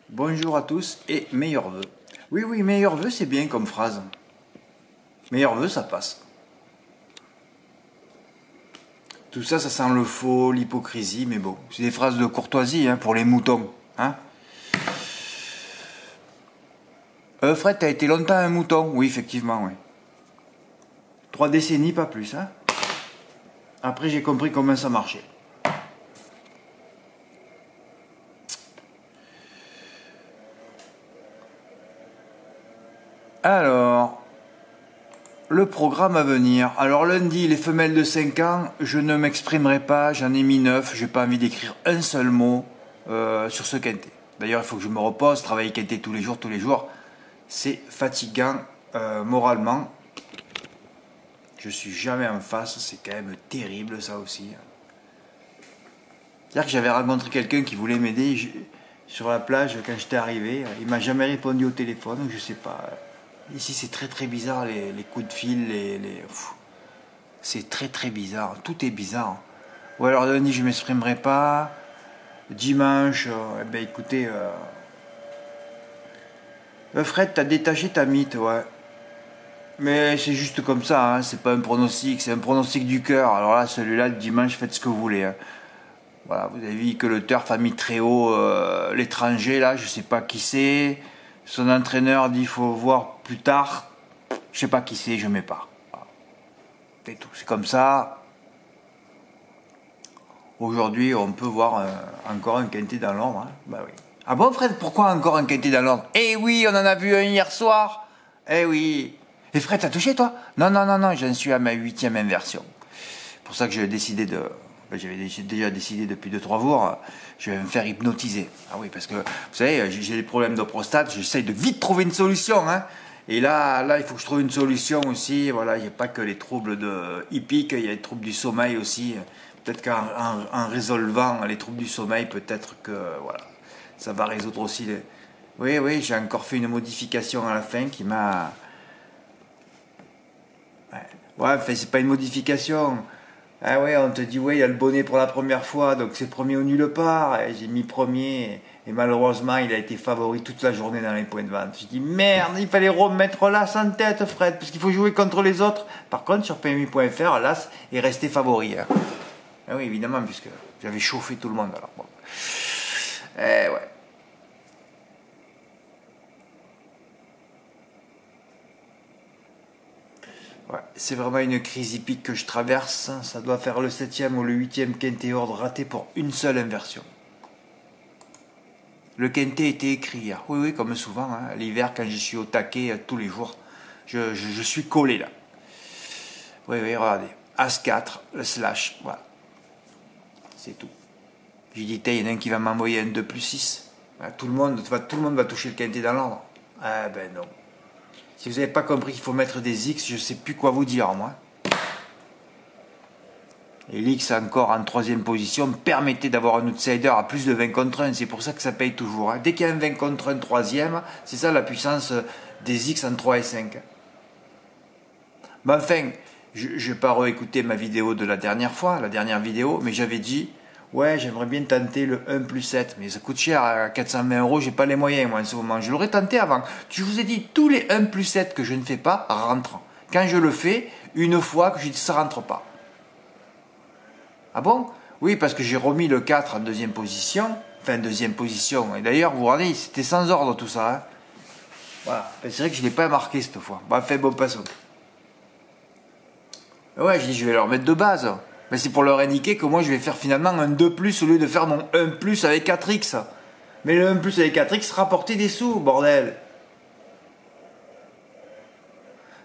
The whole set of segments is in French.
Bonjour à tous et meilleurs vœux. Oui, oui, meilleurs vœux, c'est bien comme phrase. Meilleurs vœux, ça passe. Tout ça, ça sent le faux, l'hypocrisie, mais bon, c'est des phrases de courtoisie pour les moutons. Fred, t'as été longtemps un mouton? Oui, effectivement, oui. 3 décennies, pas plus. Après, j'ai compris comment ça marchait. Alors, le programme à venir. Alors lundi, les femelles de 5 ans, je ne m'exprimerai pas, j'en ai mis 9, j'ai pas envie d'écrire un seul mot sur ce quintet. D'ailleurs, il faut que je me repose, travailler quintet tous les jours, c'est fatigant moralement. Je suis jamais en face, c'est quand même terrible ça aussi. C'est-à-dire que j'avais rencontré quelqu'un qui voulait m'aider sur la plage quand j'étais arrivé, il m'a jamais répondu au téléphone, je sais pas. Ici c'est très très bizarre les coups de fil, c'est très très bizarre, tout est bizarre. Ou alors lundi je m'exprimerai pas, dimanche, écoutez, Fred t'as détaché ta mythe, ouais. Mais c'est juste comme ça, c'est pas un pronostic, c'est un pronostic du cœur. Alors là, celui-là, le dimanche, faites ce que vous voulez. Voilà, vous avez vu que le turf a mis très haut l'étranger, là, je sais pas qui c'est. Son entraîneur dit il faut voir plus tard. Je sais pas qui c'est, je mets pas. Voilà. C'est tout, c'est comme ça. Aujourd'hui, on peut voir encore un quintet dans l'ordre. Bah oui. Ah bon, Fred, pourquoi encore un quintet dans l'ordre? Eh oui, on en a vu un hier soir. Eh oui. Et Fred, t'as touché, toi? Non, j'en suis à ma 8e inversion. C'est pour ça que j'ai décidé de... j'avais déjà décidé depuis 2-3 jours, je vais me faire hypnotiser. Ah oui, parce que, vous savez, j'ai des problèmes de prostate, j'essaye de vite trouver une solution. Et là, il faut que je trouve une solution aussi. Voilà, il n'y a pas que les troubles hippiques, il y a les troubles du sommeil aussi. Peut-être qu'en résolvant les troubles du sommeil, peut-être que, voilà, ça va résoudre aussi les... Oui, j'ai encore fait une modification à la fin qui m'a... Ouais, enfin, c'est pas une modification. Ah ouais, on te dit, ouais, il y a le bonnet pour la première fois, donc c'est premier au nulle part. Et j'ai mis premier, et malheureusement, il a été favori toute la journée dans les points de vente. J'ai dit, merde, il fallait remettre l'As en tête, Fred, parce qu'il faut jouer contre les autres. Par contre, sur PMU.fr, l'As est resté favori. Ah oui, évidemment, puisque j'avais chauffé tout le monde, alors bon. Ouais. Ouais, c'est vraiment une crise hippique que je traverse. Ça doit faire le 7e ou le 8e quintet ordre raté pour une seule inversion. Le quintet était écrit hier. Oui, comme souvent. L'hiver, quand je suis au taquet tous les jours, je suis collé là. Oui, regardez. As-4, le slash. Voilà. C'est tout. J'ai dit, il y en a un qui va m'envoyer un 2+6. Tout le monde va toucher le quintet dans l'ordre. Ah ben non. Si vous n'avez pas compris qu'il faut mettre des X, je ne sais plus quoi vous dire, moi. Et l'X encore en 3e position permettait d'avoir un outsider à plus de 20 contre 1. C'est pour ça que ça paye toujours. Dès qu'il y a un 20 contre 1 3e, c'est ça la puissance des X en 3 et 5. Mais enfin, je ne vais pas réécouter ma vidéo de la dernière fois, la dernière vidéo, mais j'avais dit, ouais, j'aimerais bien tenter le 1+7, mais ça coûte cher, à 420 €, j'ai pas les moyens, moi, en ce moment. Je l'aurais tenté avant. Je vous ai dit, tous les 1+7 que je ne fais pas rentrent. Quand je le fais, une fois que je dis ça rentre pas. Ah bon? Oui, parce que j'ai remis le 4 en 2e position, et d'ailleurs, vous regardez, c'était sans ordre tout ça. Voilà, c'est vrai que je ne l'ai pas marqué cette fois. Bon, passons. Ouais, je dis, je vais leur mettre de base. Mais c'est pour leur indiquer que moi je vais faire finalement un 2+ au lieu de faire mon 1+ avec 4x. Mais le 1+ avec 4x rapportait des sous, bordel.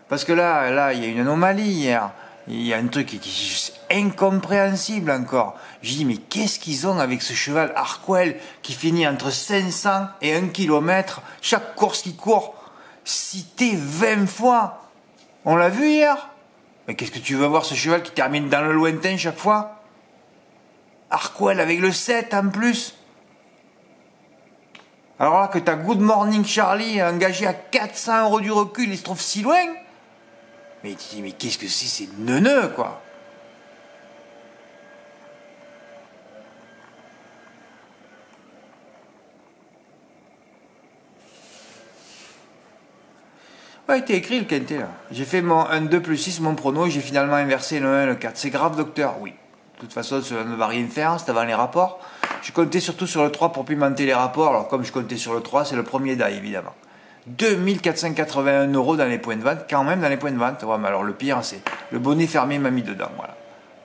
Parce que là, il y a une anomalie hier. Il y a un truc qui est juste incompréhensible encore. Je dis, mais qu'est-ce qu'ils ont avec ce cheval Harquel qui finit entre 500 et 1 km chaque course qui court, cité 20 fois. On l'a vu hier? Mais qu'est-ce que tu veux voir ce cheval qui termine dans le lointain chaque fois? Harquel avec le 7 en plus. Alors là que t'as Good Morning Charlie engagé à 400 € du recul, il se trouve si loin. Mais tu dis, mais qu'est-ce que c'est neuneux quoi. pas été écrit le quintet là. J'ai fait mon 1-2 plus 6, mon prono, et j'ai finalement inversé le 1 et le 4. C'est grave, docteur? Oui. De toute façon, cela ne va rien faire, c'est avant les rapports. Je comptais surtout sur le 3 pour pimenter les rapports. Alors, comme je comptais sur le 3, c'est le premier die, évidemment. 2481 € dans les points de vente, quand même dans les points de vente. Ouais, mais alors, le pire, c'est le bonnet fermé m'a mis dedans, voilà.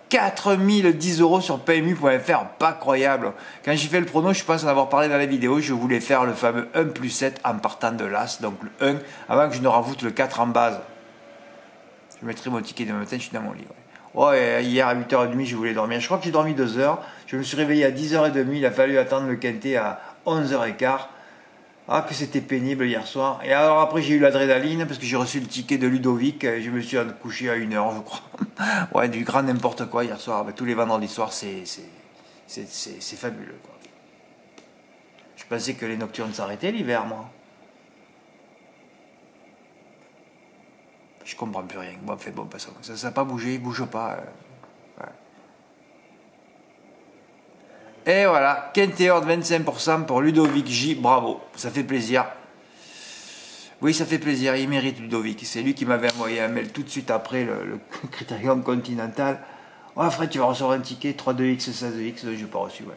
4010 € sur PMU.fr, pas croyable. Quand j'ai fait le prono, je pense en avoir parlé dans la vidéo, je voulais faire le fameux 1 plus 7 en partant de l'As, donc le 1, avant que je ne rajoute le 4 en base. Je mettrai mon ticket demain matin, je suis dans mon lit. Ouais, hier à 8h30, je voulais dormir. Je crois que j'ai dormi 2 heures. Je me suis réveillé à 10h30, il a fallu attendre le quintet à 11h15. Ah, que c'était pénible hier soir. Et alors après, j'ai eu l'adrénaline parce que j'ai reçu le ticket de Ludovic. Je me suis couché à 1h, je crois. Ouais, du grand n'importe quoi hier soir. Tous les vendredis soirs, c'est fabuleux, quoi. Je pensais que les nocturnes s'arrêtaient l'hiver, moi. Je comprends plus rien. Bon, fait bon, ça n'a pas bougé, il bouge pas. Ouais. Et voilà, quintet de 25% pour Ludovic J. Bravo, ça fait plaisir. Oui, ça fait plaisir, il mérite Ludovic. C'est lui qui m'avait envoyé un mail tout de suite après le Critérium Continental. Ouais, Fred, tu vas recevoir un ticket 3-2X, 16X, je n'ai pas reçu, ouais.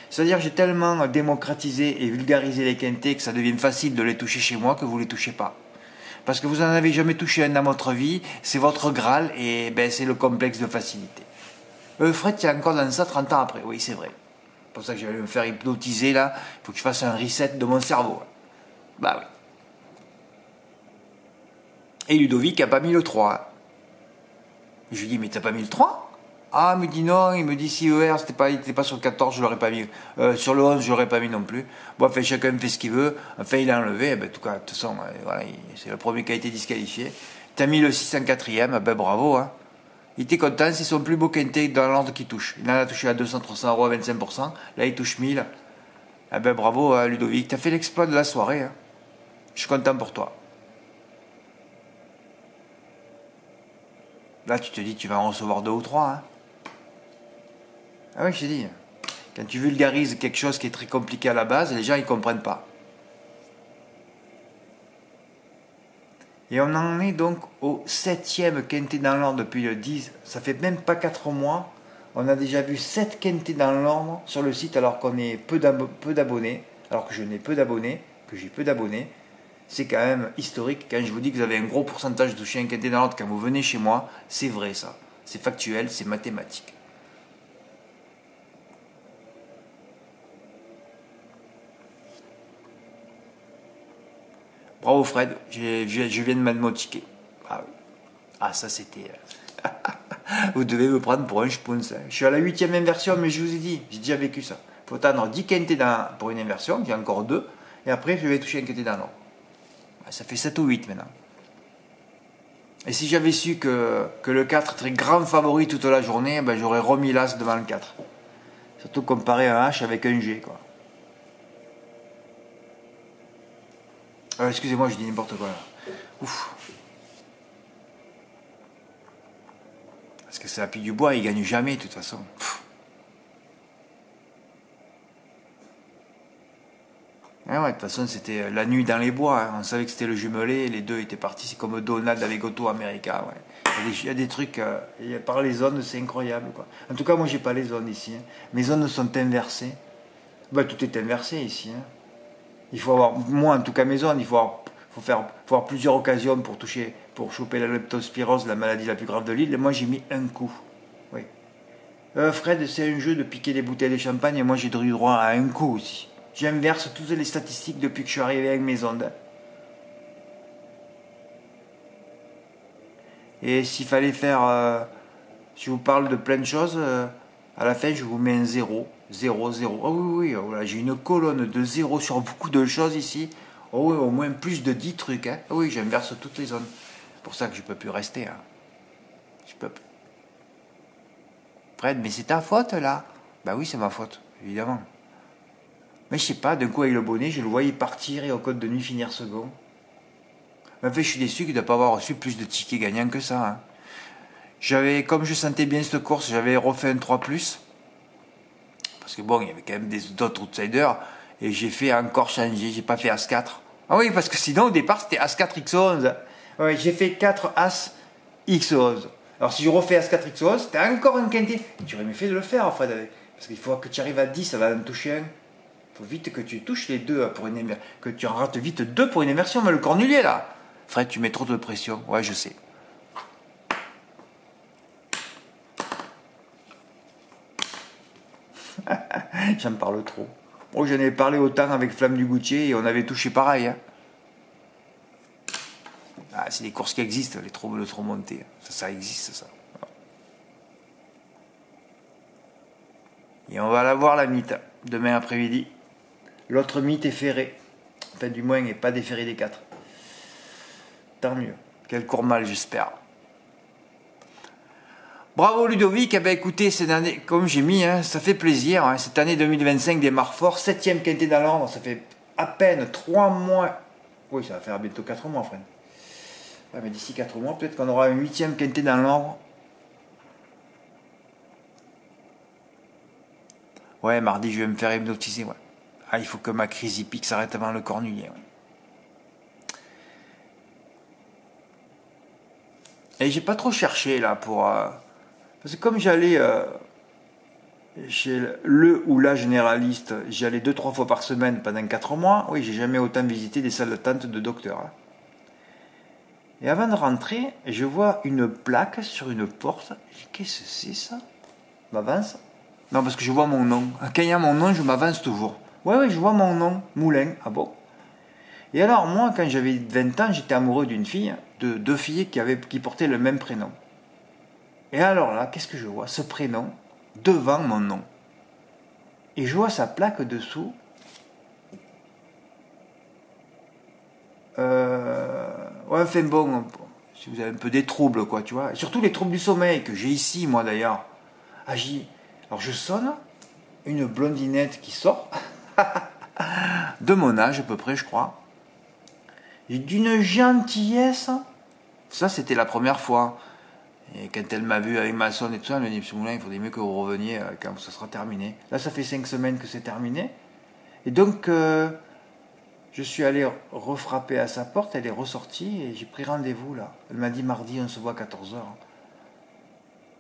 C'est-à-dire que j'ai tellement démocratisé et vulgarisé les quintets que ça devient facile de les toucher chez moi que vous ne les touchez pas. Parce que vous n'en avez jamais touché un dans votre vie, c'est votre Graal et ben, c'est le complexe de facilité. Fred, tu es encore dans ça 30 ans après, oui, c'est vrai. C'est pour ça que je vais me faire hypnotiser là, il faut que je fasse un reset de mon cerveau. Bah oui. Et Ludovic n'a pas mis le 3. Je lui dis, mais t'as pas mis le 3? Ah, il me dit non, il me dit si ER, il n'était pas sur le 14, je l'aurais pas mis. Sur le 11, je l'aurais pas mis non plus. Bon, enfin, chacun fait ce qu'il veut. Enfin, il a enlevé, ben, en tout cas, de toute façon, voilà, c'est le premier qui a été disqualifié. T'as mis le 6 en 4ème, ben bravo, hein. Il était content, c'est son plus beau quintet dans l'ordre qu'il touche. Il en a touché à 200-300 € à 25%. Là, il touche 1000. Ah ben bravo, hein, Ludovic, t'as fait l'exploit de la soirée. Hein. Je suis content pour toi. Là, tu te dis, tu vas en recevoir 2 ou 3. Hein. Ah oui, je t'ai dit. Quand tu vulgarises quelque chose qui est très compliqué à la base, les gens, ils comprennent pas. Et on en est donc au 7e quintet dans l'ordre depuis le 10. Ça fait même pas 4 mois. On a déjà vu 7 quintets dans l'ordre sur le site alors qu'on est peu d'abonnés. Alors que je n'ai peu d'abonnés, que j'ai peu d'abonnés. C'est quand même historique. Quand je vous dis que vous avez un gros pourcentage de toucher un quintet dans l'ordre quand vous venez chez moi, c'est vrai ça. C'est factuel, c'est mathématique. Bravo Fred, je viens de mettre mon ticket. Ah oui. Ah ça c'était... Vous devez me prendre pour un spoon. Je suis à la 8e inversion, mais je vous ai dit, j'ai déjà vécu ça. Il faut attendre 10 quintets pour une inversion, j'ai encore 2. Et après je vais toucher un quintet dans l'ordre. Ça fait 7 ou 8 maintenant. Et si j'avais su que le 4 était grand favori toute la journée, ben j'aurais remis l'As devant le 4. Surtout comparé un H avec un G, quoi. Excusez-moi, je dis n'importe quoi là. Ouf. Parce que c'est la pile du bois, il gagne jamais de toute façon. Ah ouais, de toute façon, c'était la nuit dans les bois. Hein. On savait que c'était le jumelé, les deux étaient partis. C'est comme Donald avec Otto America. Ouais. Il y a des trucs, par les zones, c'est incroyable. Quoi. En tout cas, moi, j'ai pas les zones ici. Hein. Mes zones sont inversées. Bah, tout est inversé ici. Hein. Il faut avoir, moi en tout cas, mes zones, il faut avoir plusieurs occasions pour choper la leptospirose, la maladie la plus grave de l'île. Et moi, j'ai mis un coup. Oui. Fred, c'est un jeu de piquer des bouteilles de champagne et moi, j'ai eu droit à un coup aussi. J'inverse toutes les statistiques depuis que je suis arrivé avec mes ondes. Et s'il fallait faire... si je vous parle de plein de choses, à la fin, je vous mets un 0. 0, 0. Oh oui, oh là, j'ai une colonne de 0 sur beaucoup de choses ici. Oh oui, au moins plus de 10 trucs. Hein. Oh oui, j'inverse toutes les zones. C'est pour ça que je ne peux plus rester. Hein. Je peux plus. Fred, mais c'est ta faute là. Bah oui, c'est ma faute, évidemment. Mais je sais pas, d'un coup avec le bonnet, je le voyais partir et au code de nuit finir second. Mais en fait, je suis déçu de ne pas avoir reçu plus de tickets gagnants que ça. Hein. Comme je sentais bien cette course, j'avais refait un 3+. Parce que bon, il y avait quand même d'autres outsiders. Et j'ai fait encore changer, j'ai pas fait As-4. Ah oui, parce que sinon au départ c'était As-4 X11. Ouais, j'ai fait 4 As X11. Alors si je refais As-4 X11, c'était encore un quintet. Tu aurais mieux fait de le faire, Fred. Parce qu'il faut que tu arrives à 10, ça va en toucher un. Il faut vite que tu touches les deux pour une immersion. Que tu en rates vite deux pour une immersion. Mais le cornulier là. Fred, tu mets trop de pression. Ouais, je sais. J'en parle trop. Oh, j'en ai parlé autant avec Flamme du Goutier et on avait touché pareil. Hein. Ah, c'est des courses qui existent, les trop montés. Ça existe, ça. Et on va la voir, la mythe, demain après-midi. L'autre mythe est ferré. Enfin, du moins, il n'est pas déferré des 4. Tant mieux. Quel court mal, j'espère. Bravo Ludovic, eh ben écoutez, cette année, comme j'ai mis, hein, ça fait plaisir, hein, cette année 2025 démarre fort, 7e quintet dans l'ordre, ça fait à peine 3 mois, oui ça va faire bientôt 4 mois frère, ouais, mais d'ici 4 mois peut-être qu'on aura un 8e quintet dans l'ordre, ouais mardi je vais me faire hypnotiser, ouais. Ah il faut que ma crise hippique s'arrête avant le cornulier, ouais. Et j'ai pas trop cherché là pour... Parce que comme j'allais chez le ou la généraliste, j'y allais 2-3 fois par semaine pendant 4 mois, oui, j'ai jamais autant visité des salles d'attente de docteurs. Hein. Et avant de rentrer, je vois une plaque sur une porte. Qu'est-ce que c'est ça? M'avance? Non, parce que je vois mon nom. Quand il y a mon nom, je m'avance toujours. Ouais, je vois mon nom, Moulin. Ah bon? Et alors, moi, quand j'avais 20 ans, j'étais amoureux d'une fille, de 2 filles qui portaient le même prénom. Et alors là, qu'est-ce que je vois? Ce prénom devant mon nom. Et je vois sa plaque dessous. Ouais, enfin bon, si vous avez un peu des troubles, quoi, tu vois. Et surtout les troubles du sommeil que j'ai ici, moi d'ailleurs. Alors je sonne, une blondinette qui sort, de mon âge à peu près, je crois. Et d'une gentillesse. Ça, c'était la première fois. Et quand elle m'a vu avec ma sonne et tout ça, elle m'a dit, Monsieur Moulin, il faudrait mieux que vous reveniez quand ça sera terminé. Là, ça fait 5 semaines que c'est terminé. Et donc, je suis allé refrapper à sa porte, elle est ressortie et j'ai pris rendez-vous là. Elle m'a dit, mardi, on se voit à 14 h.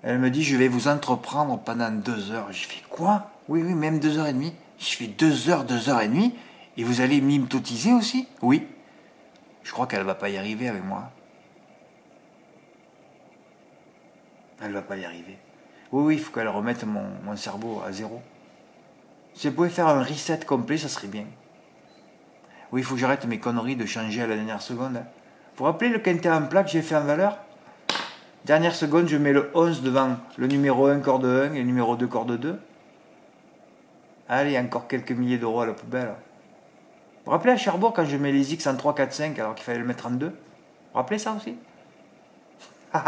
Elle me dit, je vais vous entreprendre pendant 2 heures. J'ai fait, quoi? Oui, même 2h30. Je fais 2 heures, 2h30. Et vous allez m'hypnotiser aussi? Oui. Je crois qu'elle ne va pas y arriver avec moi. Elle ne va pas y arriver. Oui, il faut qu'elle remette mon cerveau à zéro. Si elle pouvait faire un reset complet, ça serait bien. Oui, il faut que j'arrête mes conneries de changer à la dernière seconde. Vous vous rappelez le quintet en plat que j'ai fait en valeur? Dernière seconde, je mets le 11 devant le numéro 1 corde 1 et le numéro 2 corde 2. Allez, encore quelques milliers d'euros à la poubelle. Vous vous rappelez à Cherbourg quand je mets les X en 3, 4, 5 alors qu'il fallait le mettre en 2? Vous vous rappelez ça aussi? Vous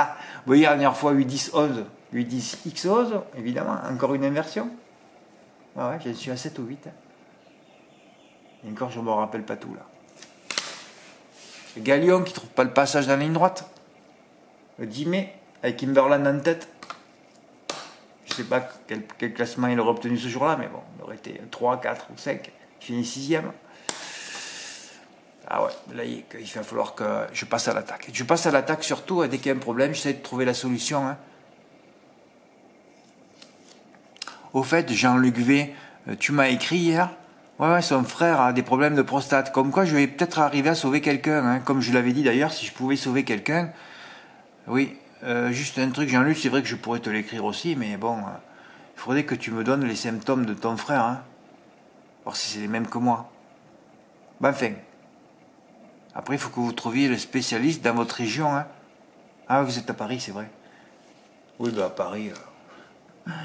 voyez, la dernière fois, 8, 10, 11. 8, 10, X 11, évidemment. Encore une inversion. Ah ouais, j'en suis à 7 ou 8. Et encore, je ne me rappelle pas tout, là. Le Galion qui ne trouve pas le passage dans la ligne droite. Le 10 mai, avec Kimberland en tête. Je ne sais pas quel classement il aurait obtenu ce jour-là, mais bon, il aurait été 3, 4 ou 5. Il finit 6e. Ah ouais, là, il va falloir que je passe à l'attaque. Je passe à l'attaque surtout, dès qu'il y a un problème, j'essaie de trouver la solution. Hein. Au fait, Jean-Luc V, tu m'as écrit hier. Ouais, son frère a des problèmes de prostate. Comme quoi, je vais peut-être arriver à sauver quelqu'un. Hein. Comme je l'avais dit d'ailleurs, si je pouvais sauver quelqu'un. Oui, juste un truc, Jean-Luc, c'est vrai que je pourrais te l'écrire aussi, mais bon, il faudrait que tu me donnes les symptômes de ton frère. Hein. Voir si c'est les mêmes que moi. Ben, enfin. Après, il faut que vous trouviez le spécialiste dans votre région. Hein. Ah, vous êtes à Paris, c'est vrai. Oui, ben à Paris,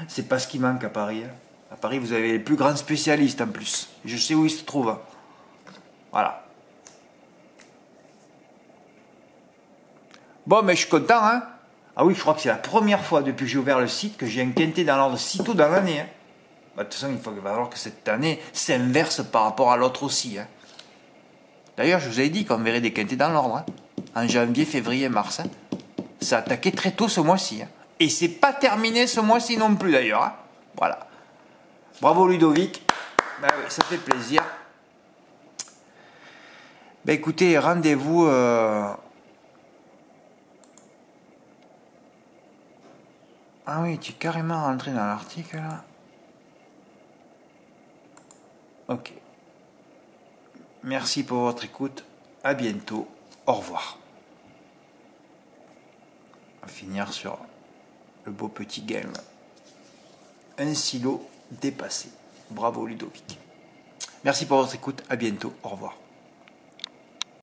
c'est pas ce qui manque à Paris. Hein. À Paris, vous avez les plus grands spécialistes en plus. Je sais où ils se trouvent. Hein. Voilà. Bon, mais je suis content, hein. Ah oui, je crois que c'est la première fois depuis que j'ai ouvert le site que j'ai un quintet dans l'ordre si tôt dans l'année. Hein. Bah, de toute façon, il va falloir que cette année s'inverse par rapport à l'autre aussi. Hein. D'ailleurs, je vous avais dit qu'on verrait des quintés dans l'ordre. Hein. En janvier, février, mars. Hein. Ça a attaqué très tôt ce mois-ci. Hein. Et c'est pas terminé ce mois-ci non plus d'ailleurs. Hein. Voilà. Bravo Ludovic. Ben oui, ça fait plaisir. Ben écoutez, rendez-vous Ah oui, tu es carrément rentré dans l'article là. Ok. Merci pour votre écoute. À bientôt. Au revoir. On va finir sur le beau petit game. Un silo dépassé. Bravo Ludovic. Merci pour votre écoute. À bientôt. Au revoir.